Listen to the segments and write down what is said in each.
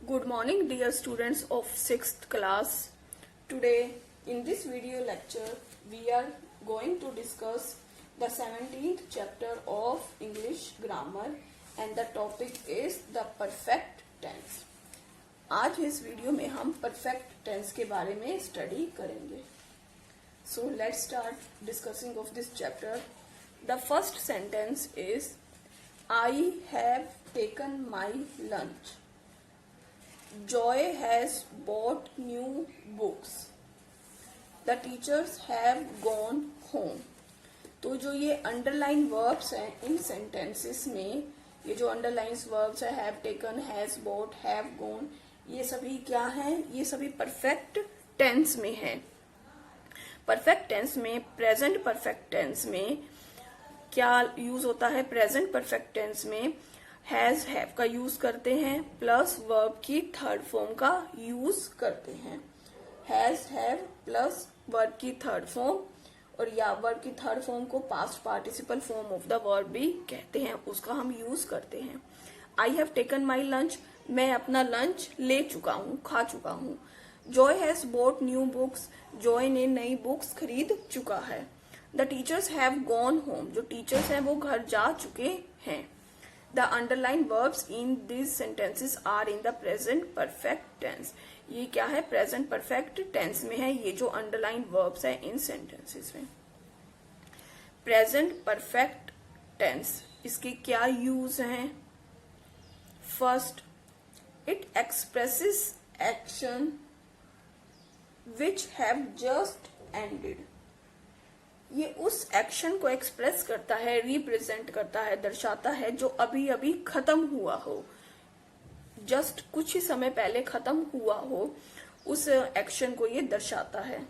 Good morning, dear students of 6th class. Today, in this video lecture, we are going to discuss the 17th chapter of English grammar and the topic is the perfect tense. आज इस video में हम perfect tense के बारे में study करेंगे. So let's start discussing of this chapter. The first sentence is I have taken my lunch. Joy has bought new books. The teachers have gone home. तो जो ये अंडरलाइन वर्ब्स हैं इन sentences में, ये जो अंडरलाइन वर्ब्स है have taken, has bot, have gone, ये सभी क्या हैं? ये सभी परफेक्ट टेंस में हैं. परफेक्ट टेंस में, प्रेजेंट परफेक्ट टेंस में क्या यूज होता है? प्रेजेंट परफेक्ट टेंस में हैज हैव का यूज करते हैं प्लस वर्ब की थर्ड फॉर्म का यूज करते हैं. हैज हैव प्लस वर्ब की थर्ड फॉर्म, और या वर्ब की थर्ड फॉर्म को past participle form of the verb भी कहते हैं, उसका हम यूज करते हैं. I have taken my lunch, मैं अपना लंच ले चुका हूँ, खा चुका हूँ. Joy has bot new books, Joy ने नई बुक्स खरीद चुका है. The teachers have gone home, जो टीचर्स हैं वो घर जा चुके हैं. The underlined verbs in these sentences are in the present perfect tense. ये क्या है? Present perfect tense में है ये जो underlined verbs है इन sentences में. Present perfect tense इसके क्या use हैं? First, it expresses action which have just ended. ये उस एक्शन को एक्सप्रेस करता है, रिप्रेजेंट करता है, दर्शाता है जो अभी अभी खत्म हुआ हो, जस्ट कुछ ही समय पहले खत्म हुआ हो, उस एक्शन को ये दर्शाता है.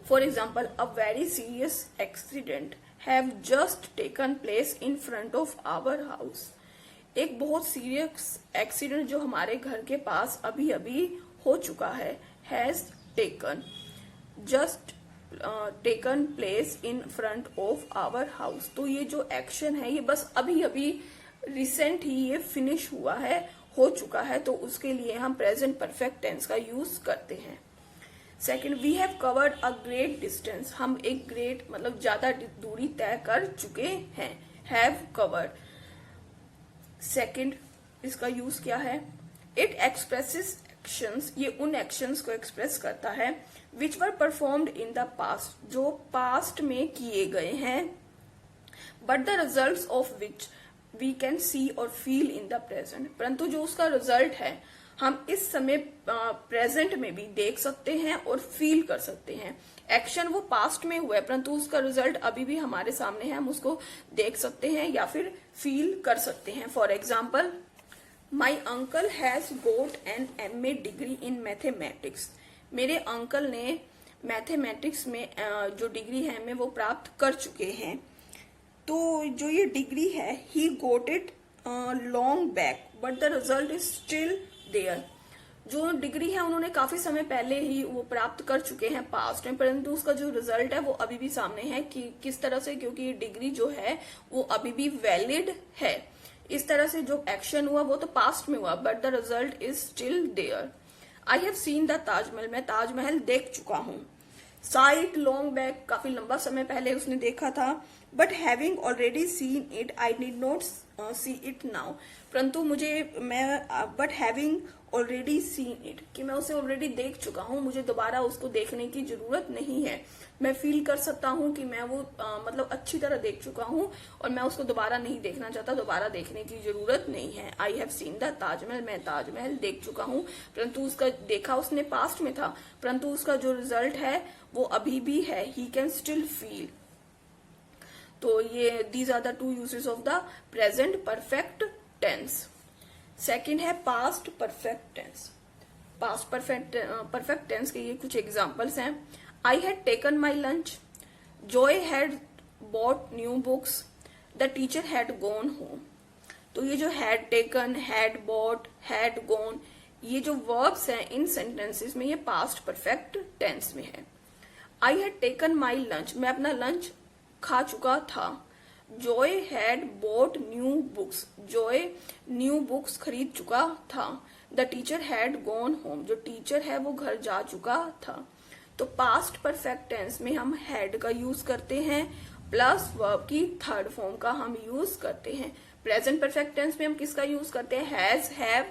For example, a very serious accident have just taken place in front of our house. एक बहुत सीरियस एक्सीडेंट जो हमारे घर के पास अभी अभी हो चुका है, has taken, just taken place in front of our house. तो ये जो एक्शन है ये बस अभी अभी रिसेंट ही ये फिनिश हुआ है, हो चुका है, तो उसके लिए हम प्रेजेंट परफेक्ट टेंस का यूज करते हैं. Second, we have covered a great distance, हम एक ग्रेट मतलब ज्यादा दूरी तय कर चुके हैं, हैव कवर्ड. सेकंड, इसका यूज क्या है? इट एक्सप्रेसेस एक्शंस, ये उन एक्शंस को एक्सप्रेस करता है which were performed in the past, जो पास्ट में किए गए हैं, but the result of which we can see और फील इन द प्रेजेंट, परंतु जो उसका रिजल्ट है हम इस समय प्रेजेंट में भी देख सकते हैं और फील कर सकते हैं. एक्शन वो पास्ट में हुआ है परंतु उसका रिजल्ट अभी भी हमारे सामने है, हम उसको देख सकते हैं या फिर फील कर सकते हैं. For example, my uncle has goat N MA degree in mathematics, मेरे अंकल ने मैथमेटिक्स में जो डिग्री है में वो प्राप्त कर चुके हैं. तो जो ये डिग्री है, he got it long back but the result is still there. जो डिग्री है उन्होंने काफी समय पहले ही वो प्राप्त कर चुके हैं पास्ट में, परंतु उसका जो रिजल्ट है वो अभी भी सामने है. कि किस तरह से? क्योंकि ये डिग्री जो है वो अभी भी वैलिड है. इस तरह से जो एक्शन हुआ वो तो पास्ट में हुआ, but the result is still there. I have seen the Taj Mahal, मैं ताजमहल देख चुका हूँ. साइट लॉन्ग बैक, काफी लंबा समय पहले उसने देखा था. But having already seen it I need not see it now, परंतु but having already seen it, कि मैं उसे ऑलरेडी देख चुका हूँ, मुझे दोबारा उसको देखने की जरूरत नहीं है. मैं फील कर सकता हूँ कि मैं वो मतलब अच्छी तरह देख चुका हूँ और मैं उसको दोबारा नहीं देखना चाहता, दोबारा देखने की जरूरत नहीं है. आई हैव सीन द ताजमहल, मैं ताजमहल देख चुका हूँ, परंतु उसका देखा उसने पास्ट में था, परंतु उसका जो रिजल्ट है वो अभी भी है, ही कैन स्टिल फील. तो ये these are the two uses of the present perfect tense. Second है past perfect tense. Past perfect tense के ये कुछ एग्जाम्पल्स हैं. I had taken my lunch, Joy had bought new books, the teacher had gone home. तो ये जो had taken, had bought, had gone, ये जो वर्ब्स हैं इन सेंटेंसेस में ये पास्ट परफेक्ट टेंस में है. आई हैड टेकन माई लंच, मैं अपना लंच खा चुका था. Joy had bought new books, Joy new books खरीद चुका था. The teacher had gone home, जो टीचर है वो घर जा चुका था। तो पास्ट परफेक्ट टेंस में हम हैड का यूज करते हैं प्लस वर्ब की थर्ड फॉर्म का हम यूज करते हैं। प्रेजेंट परफेक्ट टेंस में हम किसका यूज करते हैं, हैज, हैव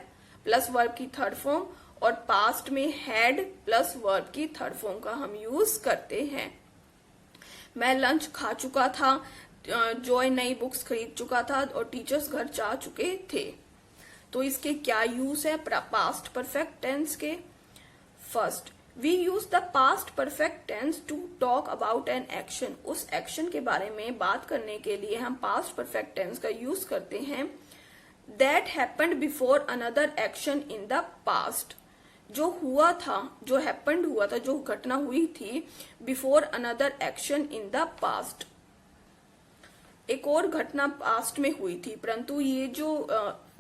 प्लस वर्ब की थर्ड फॉर्म, और पास्ट में हैड प्लस वर्ब की थर्ड फॉर्म का हम यूज करते हैं। मैं लंच खा चुका था, जॉय नई बुक्स खरीद चुका था, और टीचर्स घर जा चुके थे। तो इसके क्या यूज है पास्ट परफेक्ट टेंस के? First, we use the past perfect tense to talk about an action. उस एक्शन के बारे में बात करने के लिए हम पास्ट परफेक्ट टेंस का यूज करते हैं। That happened before another action in the past, जो हुआ था, जो हैपेंड हुआ था, जो घटना हुई थी before another action in the past. एक और घटना पास्ट में हुई थी, परंतु ये जो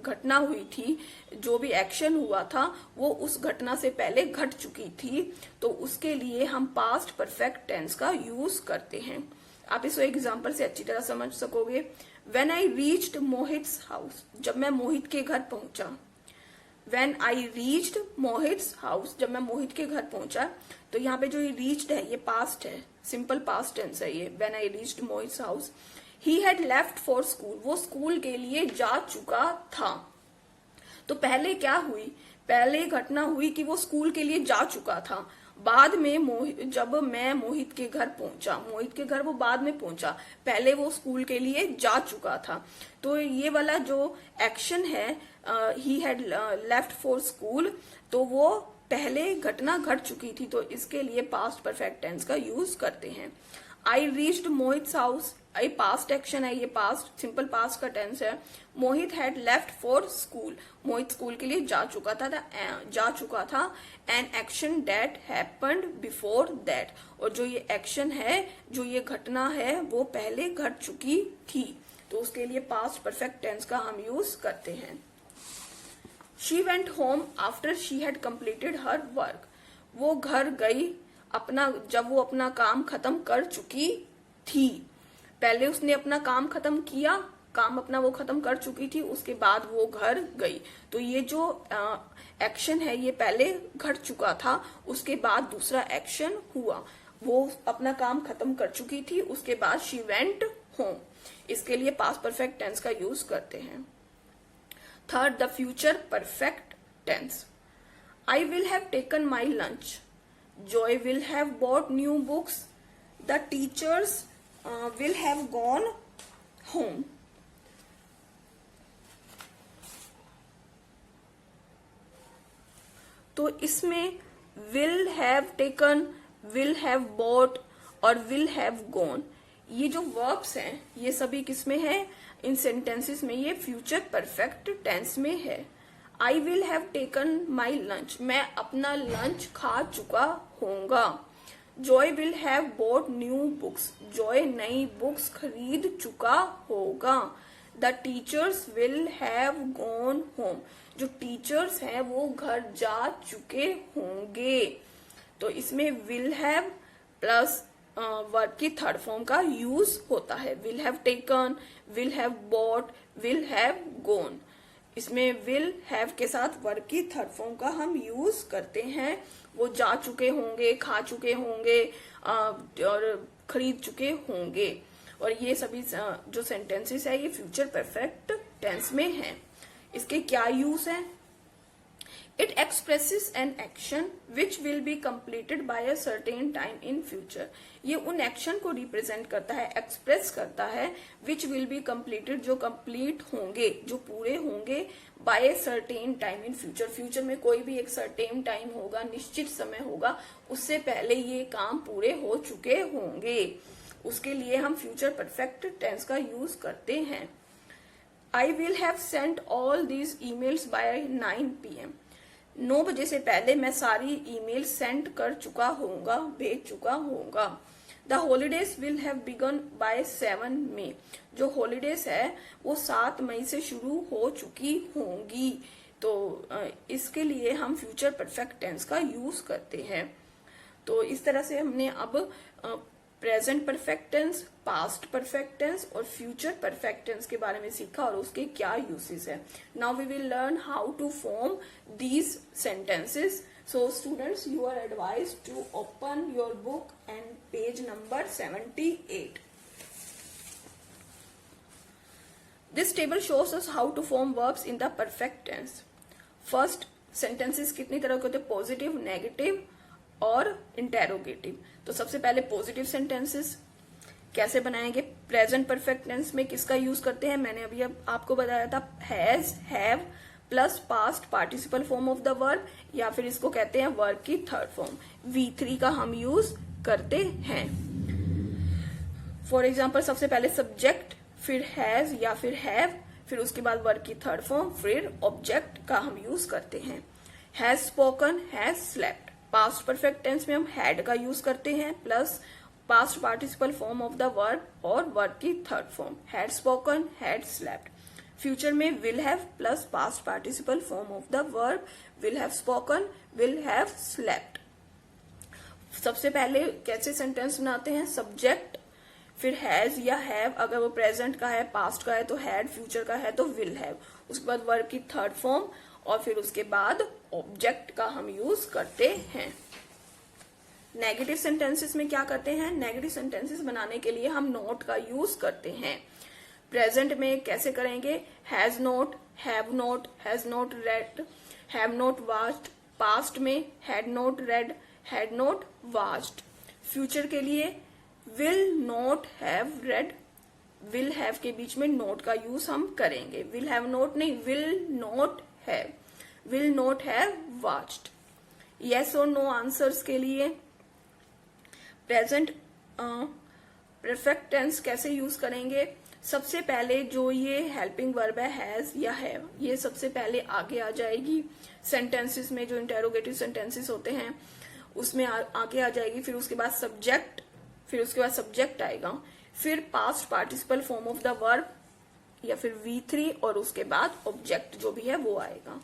घटना हुई थी, जो भी एक्शन हुआ था, वो उस घटना से पहले घट चुकी थी, तो उसके लिए हम पास्ट परफेक्ट टेंस का यूज करते हैं। आप इसको एग्जाम्पल से अच्छी तरह समझ सकोगे। When I reached Mohit's house, जब मैं मोहित के घर पहुंचा। When I reached Mohit's house, जब मैं मोहित के घर पहुंचा। तो यहाँ पे जो ये रीच्ड है ये पास्ट है, सिंपल पास्ट टेंस है ये। When I reached Mohit's house. He had left for school, वो स्कूल के लिए जा चुका था। तो पहले क्या हुई, पहले घटना हुई कि वो स्कूल के लिए जा चुका था। बाद में जब मैं मोहित के घर पहुंचा, मोहित के घर वो बाद में पहुंचा, पहले वो स्कूल के लिए जा चुका था। तो ये वाला जो एक्शन है he had left for school, तो वो पहले घटना घट चुकी थी, तो इसके लिए पास्ट परफेक्ट टेंस का यूज करते हैं। आई रीच्ड मोहित्स हाउस, ये पास्ट एक्शन है, ये पास्ट सिंपल पास्ट का टेंस है। Mohit had left for school, Mohit school के लिए जा चुका था। An action that happened before that, और जो ये एक्शन है, जो ये घटना है, वो पहले घट चुकी थी, तो उसके लिए पास्ट परफेक्ट टेंस का हम यूज करते हैं। She went home after she had completed her work, वो घर गई जब वो अपना काम खत्म कर चुकी थी। पहले उसने अपना काम खत्म किया, काम अपना वो खत्म कर चुकी थी, उसके बाद वो घर गई। तो ये जो एक्शन है ये पहले घट चुका था, उसके बाद दूसरा एक्शन हुआ, वो अपना काम खत्म कर चुकी थी, उसके बाद शी वेंट होम। इसके लिए पास्ट परफेक्ट टेंस का यूज करते हैं। Third, the future perfect tense. I will have taken my lunch, Joy will have bought new books, the teachers will have gone home। तो इसमें will have taken, will have bought और will have gone, ये जो verbs हैं ये सभी किसमें है, इन sentences में ये future perfect tense में है। I will have taken my lunch, मैं अपना lunch खा चुका होऊंगा। Joy will have bought new books, Joy नई बुक्स खरीद चुका होगा। The teachers will have gone home, जो टीचर्स हैं वो घर जा चुके होंगे। तो इसमें विल हैव प्लस वर्ब की थर्ड फॉर्म का यूज होता है। Will have taken, will have bot, will have gone. इसमें विल हैव के साथ वर्ब की थर्ड फॉर्म का हम यूज करते हैं। वो जा चुके होंगे, खा चुके होंगे और खरीद चुके होंगे, और ये सभी जो सेंटेंसेस है ये फ्यूचर परफेक्ट टेंस में है। इसके क्या यूज है? It expresses an action which will be completed by a certain time in future. ये उन एक्शन को रिप्रेजेंट करता है, एक्सप्रेस करता है, विच विल बी कंप्लीटेड, जो कंप्लीट होंगे, जो पूरे होंगे, by a certain time in future. Future में कोई भी एक सर्टेन टाइम होगा, निश्चित समय होगा, उससे पहले ये काम पूरे हो चुके होंगे, उसके लिए हम फ्यूचर परफेक्ट टेंस का यूज करते हैं। I will have sent all these emails by 9 PM, 9 बजे से पहले मैं सारी ईमेल सेंड कर चुका होऊंगा, भेज चुका होऊंगा। The holidays will have begun by 7 May, जो हॉलीडेज है वो 7 मई से शुरू हो चुकी होंगी। तो इसके लिए हम फ्यूचर परफेक्ट टेंस का यूज करते हैं। तो इस तरह से हमने अब present perfect tense, past perfect tense और फ्यूचर परफेक्ट टेंस के बारे में सीखा और उसके क्या यूसेस है. Now we will learn how to form these sentences. So students, you are advised to open your book and page number 78. This table shows us how to form verbs in the perfect tense. First, sentences कितनी तरह के होते हैं? Positive, negative और interrogative. तो सबसे पहले positive sentences कैसे बनाएंगे? प्रेजेंट परफेक्ट टेंस में किसका यूज करते हैं? मैंने अभी आपको बताया था, has, have plus past participle form of the verb, या फिर इसको कहते हैं वर्ब की थर्ड फॉर्म. V3 का हम यूज करते हैं. फॉर एग्जाम्पल, सबसे पहले सब्जेक्ट, फिर हैज या फिर हैव, फिर उसके बाद वर्ब की थर्ड फॉर्म, फिर ऑब्जेक्ट का हम यूज करते हैं. Has spoken, has slept. Past perfect tense में हम हैड का यूज करते हैं plus past participle form of the verb और वर्ब की third form. Had spoken, had slept. Future में will have plus past participle form of the verb, will have spoken, will have slept. सबसे पहले कैसे sentence बनाते हैं? Subject, फिर has या हैव, अगर वो प्रेजेंट का है, पास्ट का है तो हैड, फ्यूचर का है तो विल हैव. उसके बाद वर्ब की थर्ड फॉर्म और फिर उसके बाद ऑब्जेक्ट का हम यूज करते हैं. नेगेटिव सेंटेंसेस में क्या करते हैं? नेगेटिव सेंटेंसेस बनाने के लिए हम नॉट का यूज करते हैं. प्रेजेंट में कैसे करेंगे? Has not, have not, has not read, have not watched. Past में had not read, had not watched. Future के लिए will not have read, will have के बीच में नॉट का यूज हम करेंगे. विल हैव नॉट नहीं, will not have, will not have watched. Yes और नो आंसर्स के लिए प्रेजेंट परफेक्ट टेंस कैसे यूज करेंगे? सबसे पहले जो ये हेल्पिंग वर्ब है हैज या हैव, ये सबसे पहले आगे आ जाएगी. सेंटेंसेस में जो इंटेरोगेटिव सेंटेंसेस होते हैं उसमें आगे आ जाएगी. फिर उसके बाद सब्जेक्ट, फिर उसके बाद सब्जेक्ट आएगा, फिर past participle form of the verb या फिर V3 और उसके बाद ऑब्जेक्ट जो भी है वो आएगा.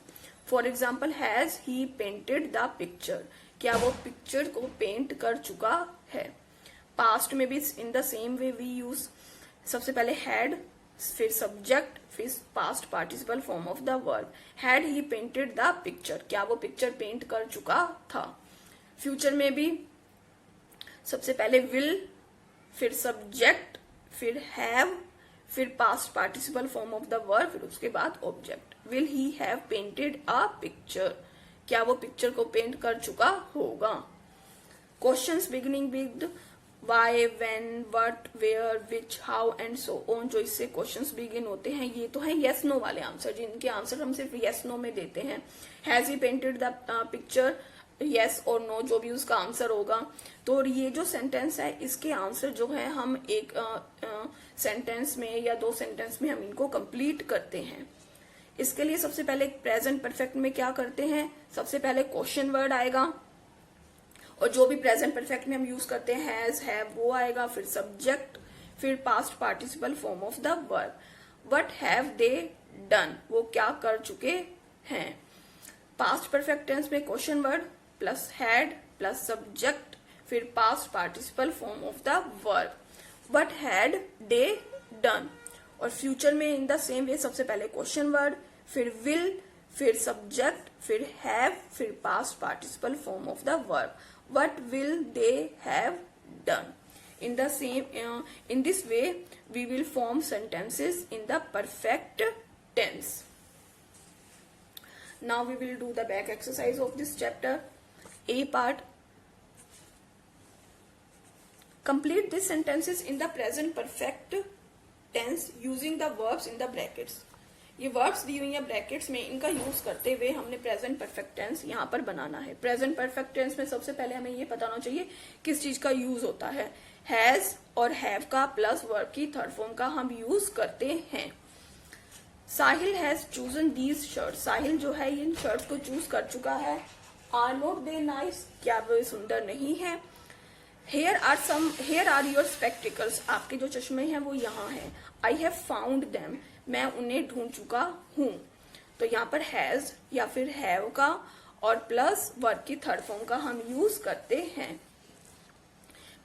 For example, has he painted the picture, क्या वो पिक्चर को पेंट कर चुका है. पास्ट में भी in the same way we use. सबसे पहले हैड, फिर सब्जेक्ट, फिर past participle form of the verb. Had he painted the picture, क्या वो पिक्चर पेंट कर चुका था. फ्यूचर में भी सबसे पहले विल, फिर सब्जेक्ट, फिर हैव, फिर past participle form of the verb, फिर उसके बाद object. Will he have painted a picture, क्या वो पिक्चर को पेंट कर चुका होगा. Questions beginning with why, when, what, where, which, how and so on, जो इससे क्वेश्चंस बिगिन होते हैं ये तो है यस नो वाले आंसर, जिनके आंसर हम सिर्फ यस नो में देते हैं. Has he painted the picture, yes और नो जो भी उसका आंसर होगा. तो ये जो सेंटेंस है इसके आंसर जो है हम एक सेंटेंस में या दो सेंटेंस में हम इनको कंप्लीट करते हैं. इसके लिए सबसे पहले प्रेजेंट परफेक्ट में क्या करते हैं? सबसे पहले क्वेश्चन वर्ड आएगा और जो भी प्रेजेंट परफेक्ट में हम यूज करते हैं हैज, हैव, वो आएगा. फिर सब्जेक्ट, फिर past participle form of the verb. What have they done, वो क्या कर चुके हैं. पास्ट परफेक्ट टेंस में question word plus had plus subject, फिर past participle form of the verb. What had they done. और फ्यूचर में इन द सेम वे सबसे पहले क्वेश्चन वर्ड, फिर विल, फिर सब्जेक्ट, फिर हैव, फिर past participle form of the verb. What will they have done? In the same, in this way, we will form sentences in the perfect tense. Now we will do the back exercise of this chapter. A part. Complete these sentences in the present perfect tense using the verbs in the brackets. ये verbs दी हुई है brackets में, इनका use करते हुए हमने present perfect tense यहाँ पर बनाना है. प्रेजेंट परफेक्ट टेंस में सबसे पहले हमें ये पता होना चाहिए किस चीज का यूज होता है. हैज और हैव का प्लस वर्ब की थर्ड फॉर्म का हम यूज करते हैं. साहिल हैज चूजन दीज शर्ट, साहिल जो है इन शर्ट्स को चूज कर चुका है. आर नॉट दे नाइस, क्या वो सुंदर नहीं है. Here are your spectacles, आपके जो चश्मे हैं वो यहाँ हैं. I have found them, मैं उन्हें ढूंढ चुका हूँ. तो यहाँ पर हैज या फिर हैव का और प्लस वर्ब की थर्ड फॉर्म का हम यूज करते हैं.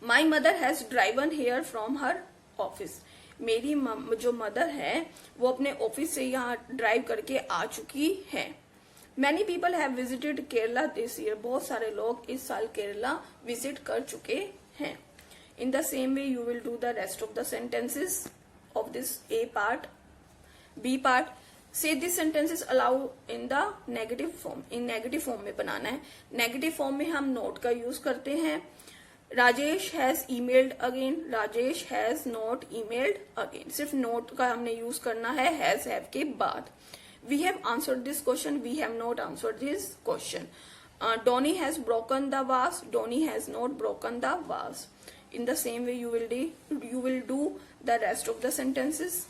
My mother has driven here from her office. मेरी जो मदर है वो अपने ऑफिस से यहाँ ड्राइव करके आ चुकी है। Many people have visited Kerala this year. बहुत सारे लोग इस साल केरला विजिट कर चुके हैं। In the same way you will do the rest of the sentences of this A part. B part, say this sentences aloud in the negative form. In negative form में बनाना है। नेगेटिव फॉर्म में हम note का use करते हैं। Rajesh has emailed again, Rajesh has not emailed again. सिर्फ not का हमने यूज करना है हैज हैव के बाद। We have answered this question, we have not answered this question. Donny has broken the vase, Donny has not broken the vase. In the same way you will do the rest of the sentences.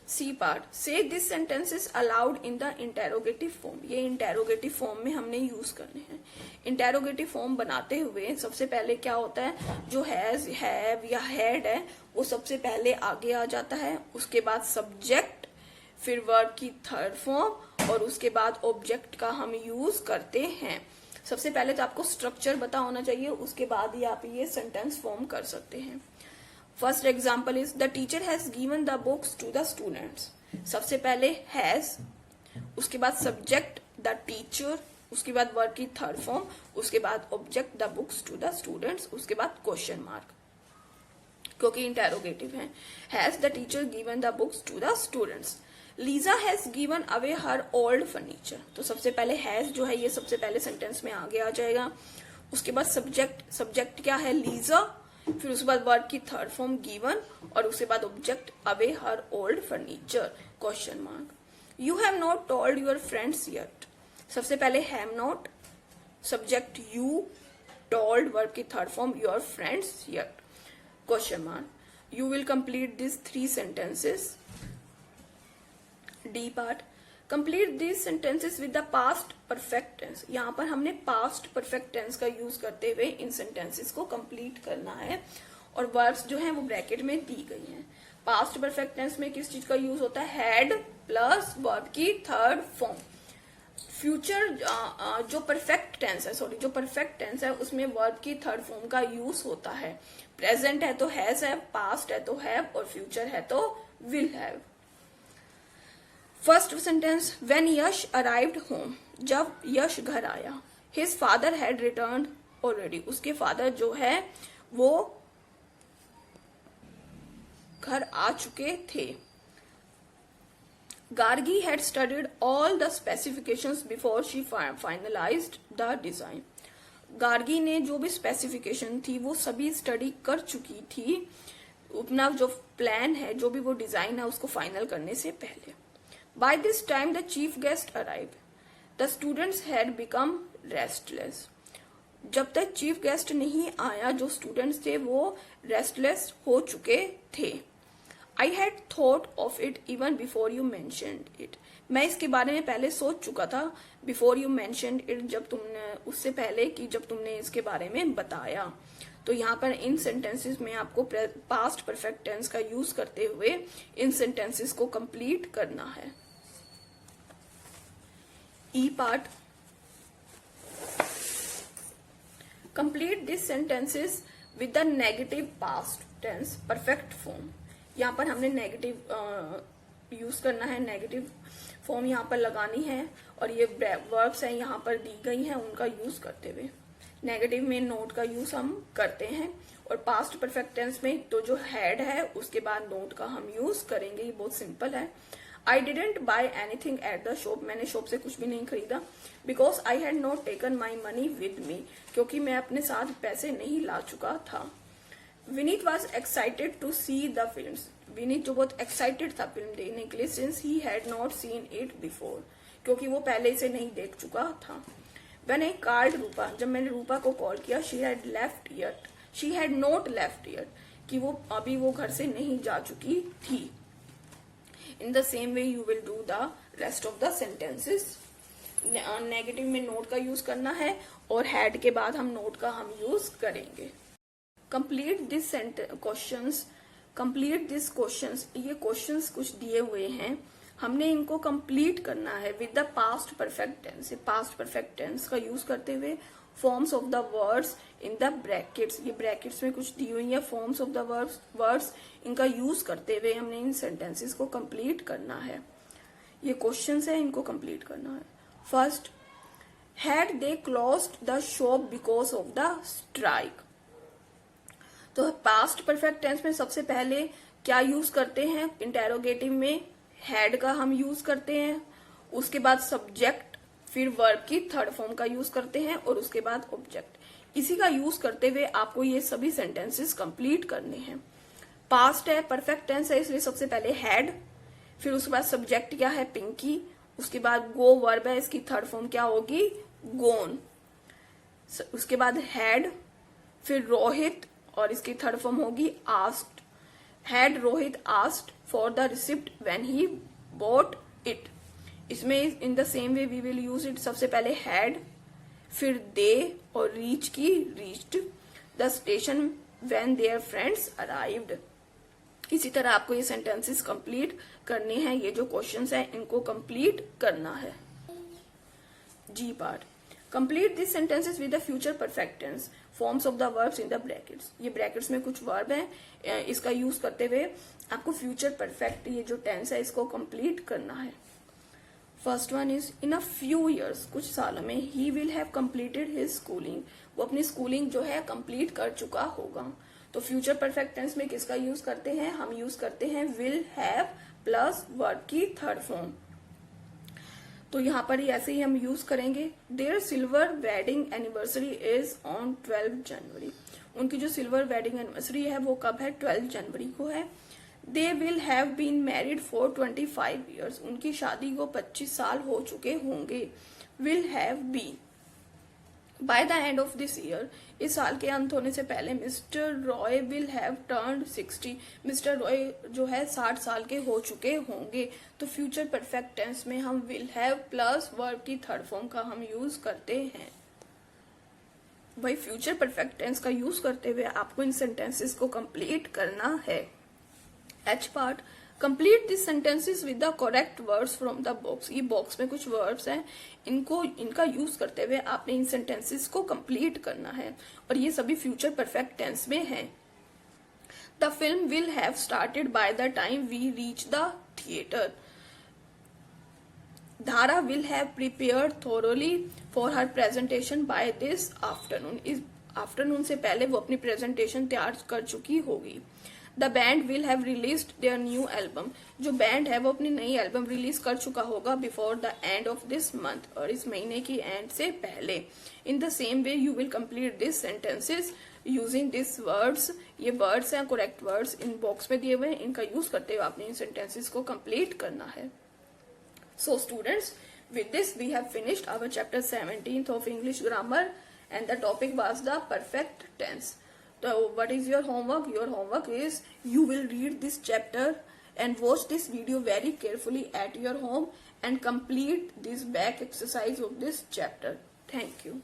C part, say this sentences allowed in the interrogative form. ये interrogative form में हमने use करने हैं। interrogative form बनाते हुए सबसे पहले क्या होता है, जो has, have या had है वो सबसे पहले आगे आ जाता है, उसके बाद subject, फिर वर्ब की थर्ड फॉर्म और उसके बाद ऑब्जेक्ट का हम यूज करते हैं। सबसे पहले तो आपको स्ट्रक्चर पता होना चाहिए, उसके बाद ही आप ये सेंटेंस फॉर्म कर सकते हैं। First example is the teacher has given the books to the students. सबसे पहले हैज, उसके बाद सब्जेक्ट द टीचर, उसके बाद वर्ब की थर्ड फॉर्म, उसके बाद object the books to the students, उसके बाद क्वेश्चन मार्क, क्योंकि इंटेरोगेटिव है। Has the teacher given the books to the students. Lisa has given away her old furniture. तो सबसे पहले हैज जो है ये सबसे पहले सेंटेंस में आगे आ जाएगा। उसके बाद सब्जेक्ट, सब्जेक्ट क्या है, लीजा, फिर उसके बाद वर्ब की थर्ड फॉर्म गिवन और उसके बाद object away her old furniture, question mark. You have not told your friends yet. सबसे पहले have not, subject you, told verb की third form your friends yet, question mark. You will complete this 3 sentences. D part, complete this sentences with the past perfect tense. यहाँ पर हमने past perfect tense का use करते हुए इन sentences को complete करना है और वर्ब्स जो हैं वो ब्रैकेट में दी गई हैं। पास्ट परफेक्ट टेंस में किस चीज का यूज होता है, हैड प्लस वर्ब की थर्ड फॉर्म। फ्यूचर जो परफेक्ट टेंस है, सॉरी जो परफेक्ट टेंस है उसमें वर्ब की थर्ड फॉर्म का यूज होता है। प्रेजेंट है तो हैज है, पास्ट है तो हैव और फ्यूचर है तो will have. First sentence, when Yash arrived home. जब यश घर आया। His father had returned already. उसके फादर जो है वो घर आ चुके थे। Gargi had studied all the specifications before she finalised the design. Gargi ने जो भी स्पेसिफिकेशन थी वो सभी स्टडी कर चुकी थी, अपना जो प्लान है, जो भी वो डिजाइन है उसको फाइनल करने से पहले। By this time the chief guest arrived. The students had become restless. जब तक चीफ गेस्ट नहीं आया जो स्टूडेंट्स थे वो रेस्टलेस हो चुके थे। I had thought of it even before you mentioned it. मैं इसके बारे में पहले सोच चुका था, before you mentioned it, जब तुमने उससे पहले कि जब तुमने इसके बारे में बताया। तो यहाँ पर इन सेंटेंसेस में आपको पास्ट परफेक्ट टेंस का यूज करते हुए इन सेंटेंसेस को कंप्लीट करना है। E part, complete this sentences with the negative past tense perfect form. यहाँ पर हमने नेगेटिव यूज करना है, नेगेटिव फॉर्म यहाँ पर लगानी है और ये वर्ब्स हैं यहाँ पर दी गई हैं उनका यूज करते हुए। नेगेटिव में नोट का यूज हम करते हैं और पास्ट परफेक्ट टेंस में तो जो हैड है उसके बाद नोट का हम यूज करेंगे। ये बहुत सिंपल है। I didn't buy anything at the shop. मैंने शॉप से कुछ भी नहीं खरीदा। Because I had not taken my money with me. क्योंकि मैं अपने साथ पैसे नहीं ला चुका था। Vineet was excited to see the films. Vineet जो बहुत excited था फिल्म देखने के लिए since he had not seen it before. क्योंकि वो पहले इसे नहीं देख चुका था। When I called रूपा, जब मैंने रूपा को कॉल किया, she had left yet. She had not left yet. कि वो अभी वो घर से नहीं जा चुकी थी। In the same way you will do the rest of the sentences. Negative में नोट का यूज करना है और हैड के बाद हम नोट का हम यूज करेंगे। Complete this questions, complete this questions. ये क्वेश्चंस कुछ दिए हुए हैं, हमने इनको कंप्लीट करना है with the past perfect tense. Past perfect tense का यूज करते हुए forms of the words in the brackets, ये ब्रैकेट्स में कुछ दी हुई है फॉर्म्स ऑफ द वर्ड्स, इनका यूज करते हुए हमने इन सेंटेंसेस को कंप्लीट करना है। ये क्वेश्चंस है, इनको कंप्लीट करना है। First, had they closed the shop because of the strike. तो पास्ट परफेक्ट टेंस में सबसे पहले क्या यूज करते हैं, इंटेरोगेटिव में हैड का हम यूज करते हैं, उसके बाद सब्जेक्ट, फिर वर्ब की थर्ड फॉर्म का यूज करते हैं और उसके बाद ऑब्जेक्ट। इसी का यूज करते हुए आपको ये सभी सेंटेंसेस कंप्लीट करने हैं। पास्ट है, परफेक्ट टेंस है, इसलिए सबसे पहले हैड, फिर उसके बाद सब्जेक्ट क्या है, पिंकी, उसके बाद गो वर्ब है, इसकी थर्ड फॉर्म क्या होगी, गोन, उसके बाद हैड, फिर रोहित और इसकी थर्ड फॉर्म होगी asked. Had Rohit asked for the receipt when he bought it. इसमें in the same way we will use it, सबसे पहले हैड, फिर दे और रीच की reached the station when their friends arrived. इसी तरह आपको ये सेंटेंसेस कंप्लीट करने हैं। ये जो क्वेश्चंस हैं इनको कंप्लीट करना है। G part, complete this sentences with the future perfect tense, forms of the verbs in the brackets. ये ब्रैकेट्स में कुछ वर्ब हैं, इसका यूज करते हुए आपको फ्यूचर परफेक्ट ये जो टेंस है इसको कंप्लीट करना है। First one is in a few years, कुछ सालों में, he will have completed his schooling, वो अपनी स्कूलिंग जो है कंप्लीट कर चुका होगा। तो फ्यूचर परफेक्ट टेंस में किसका यूज करते हैं, हम यूज करते हैं विल हैव प्लस वर्ब की थर्ड फॉर्म। तो यहाँ पर ऐसे ही हम यूज करेंगे। Their silver wedding anniversary is on 12 January, उनकी जो सिल्वर वेडिंग एनिवर्सरी है वो कब है, 12 जनवरी को है। They will have been married for 25 years, उनकी शादी को 25 साल हो चुके होंगे। Will have been. By the end of this year, इस साल के अंत होने से पहले, Mr Roy will have turned 60, Mr Roy जो है 60 साल के हो चुके होंगे। तो फ्यूचर परफेक्ट टेंस में हम विल हैव प्लस वर्ब की थर्ड फॉर्म का हम यूज करते हैं। भाई फ्यूचर परफेक्ट टेंस का यूज करते हुए आपको इन सेंटेंसेस को कंप्लीट करना है। H part, complete this sentences with the correct words from the box. ये बॉक्स में कुछ वर्ड्स हैं, इनका यूज करते हुए आपने इन सेंटेंसेस को कंप्लीट करना है और ये सभी फ्यूचर परफेक्ट टेंस में हैं। The film will have started by the time we reach the theatre. Dhara will have prepared thoroughly for her presentation by this afternoon. इस आफ्टरनून से पहले वो अपनी प्रेजेंटेशन तैयार कर चुकी होगी। The band will have released their new album, जो बैंड है वो अपनी नई एल्बम रिलीज कर चुका होगा before the end of this month, और इस महीने की एंड से पहले। इन the same way you will complete this sentences using this words. ये वर्ड्स हैं, करेक्ट वर्ड्स इन बॉक्स में दिए हुए हैं, इनका यूज करते हुए आपने इन सेंटेंसेस को कंप्लीट करना है। So students, with this we have finished our chapter 17th of English grammar and the topic was the perfect tense. So what is your homework? Your homework is you will read this chapter and watch this video very carefully at your home and complete this back exercise of this chapter. Thank you.